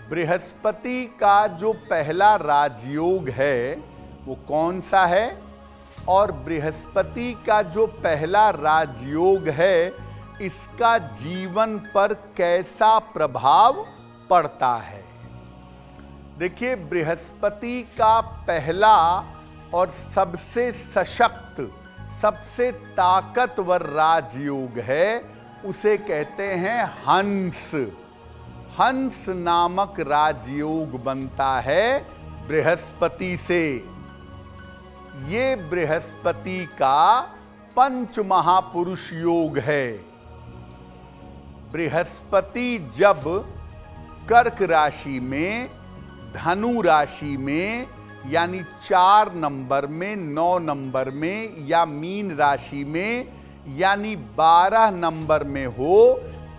बृहस्पति का जो पहला राजयोग है वो कौन सा है, और बृहस्पति का जो पहला राजयोग है इसका जीवन पर कैसा प्रभाव पड़ता है। देखिए, बृहस्पति का पहला और सबसे सशक्त, सबसे ताकतवर राजयोग है, उसे कहते हैं हंस। हंस नामक राजयोग बनता है बृहस्पति से। ये बृहस्पति का पंच महापुरुष योग है। बृहस्पति जब कर्क राशि में, धनु राशि में, यानी 4 नंबर में, 9 नंबर में, या मीन राशि में यानी 12 नंबर में हो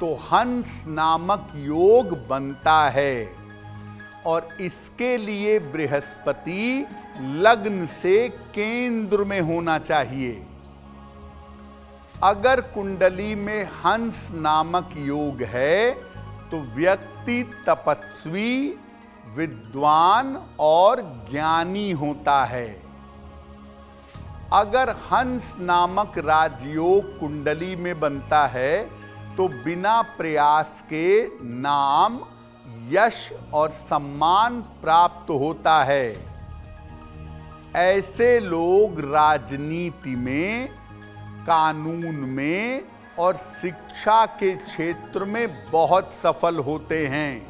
तो हंस नामक योग बनता है। और इसके लिए बृहस्पति लग्न से केंद्र में होना चाहिए। अगर कुंडली में हंस नामक योग है तो व्यक्ति तपस्वी, विद्वान और ज्ञानी होता है। अगर हंस नामक राजयोग कुंडली में बनता है तो बिना प्रयास के नाम, यश और सम्मान प्राप्त होता है। ऐसे लोग राजनीति में, कानून में और शिक्षा के क्षेत्र में बहुत सफल होते हैं।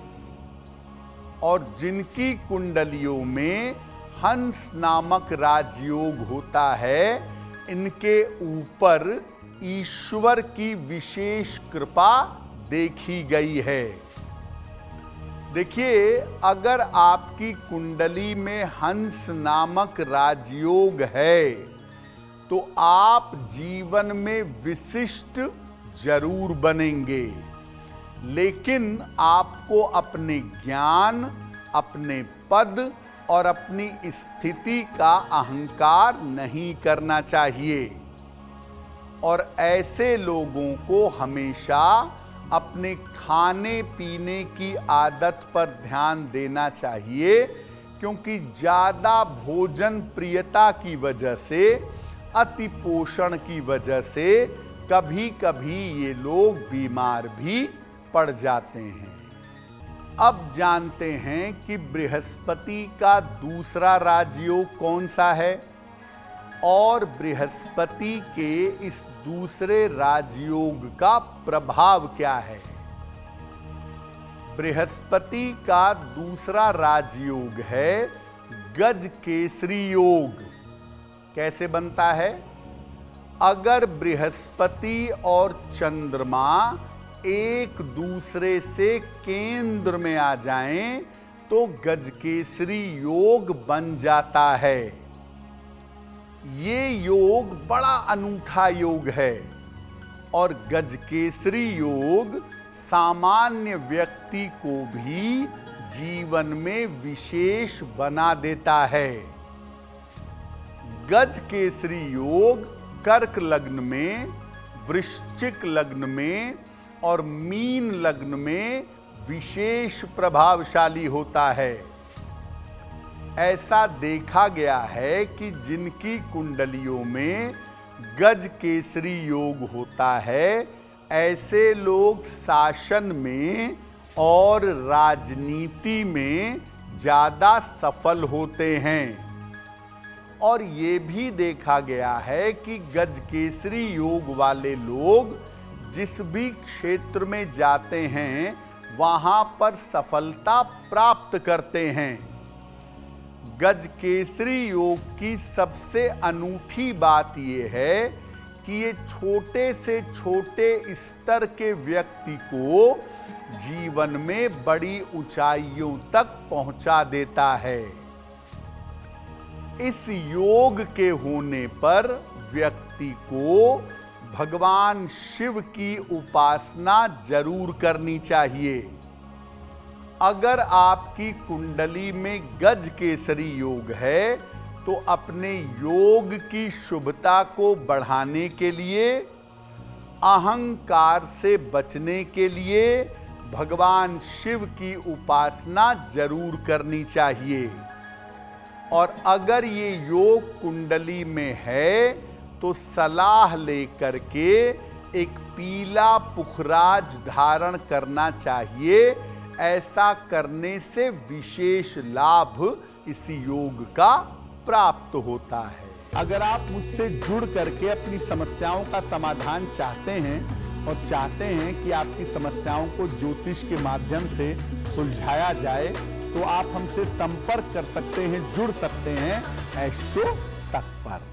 और जिनकी कुंडलियों में हंस नामक राजयोग होता है, इनके ऊपर ईश्वर की विशेष कृपा देखी गई है। देखिए, अगर आपकी कुंडली में हंस नामक राजयोग है तो आप जीवन में विशिष्ट जरूर बनेंगे, लेकिन आपको अपने ज्ञान, अपने पद और अपनी स्थिति का अहंकार नहीं करना चाहिए। और ऐसे लोगों को हमेशा अपने खाने पीने की आदत पर ध्यान देना चाहिए, क्योंकि ज़्यादा भोजन प्रियता की वजह से, अति पोषण की वजह से कभी कभी ये लोग बीमार भी पड़ जाते हैं। अब जानते हैं कि बृहस्पति का दूसरा राजयोग कौन सा है और बृहस्पति के इस दूसरे राजयोग का प्रभाव क्या है। बृहस्पति का दूसरा राजयोग है गज केसरी योग। कैसे बनता है? अगर बृहस्पति और चंद्रमा एक दूसरे से केंद्र में आ जाएं तो गजकेसरी योग बन जाता है। ये योग बड़ा अनूठा योग है और गजकेसरी योग सामान्य व्यक्ति को भी जीवन में विशेष बना देता है। गजकेसरी योग कर्क लग्न में, वृश्चिक लग्न में और मीन लग्न में विशेष प्रभावशाली होता है। ऐसा देखा गया है कि जिनकी कुंडलियों में गज केसरी योग होता है, ऐसे लोग शासन में और राजनीति में ज़्यादा सफल होते हैं। और ये भी देखा गया है कि गज केसरी योग वाले लोग जिस भी क्षेत्र में जाते हैं वहाँ पर सफलता प्राप्त करते हैं। गज केसरी योग की सबसे अनूठी बात यह है कि ये छोटे से छोटे स्तर के व्यक्ति को जीवन में बड़ी ऊंचाइयों तक पहुंचा देता है। इस योग के होने पर व्यक्ति को भगवान शिव की उपासना जरूर करनी चाहिए। अगर आपकी कुंडली में गज केसरी योग है तो अपने योग की शुभता को बढ़ाने के लिए, अहंकार से बचने के लिए, भगवान शिव की उपासना जरूर करनी चाहिए। और अगर ये योग कुंडली में है तो सलाह लेकर के एक पीला पुखराज धारण करना चाहिए। ऐसा करने से विशेष लाभ इस योग का प्राप्त होता है। अगर आप मुझसे जुड़ करके अपनी समस्याओं का समाधान चाहते हैं और चाहते हैं कि आपकी समस्याओं को ज्योतिष के माध्यम से सुलझाया जाए, तो आप हमसे संपर्क कर सकते हैं, जुड़ सकते हैं एस्ट्रो तक पर।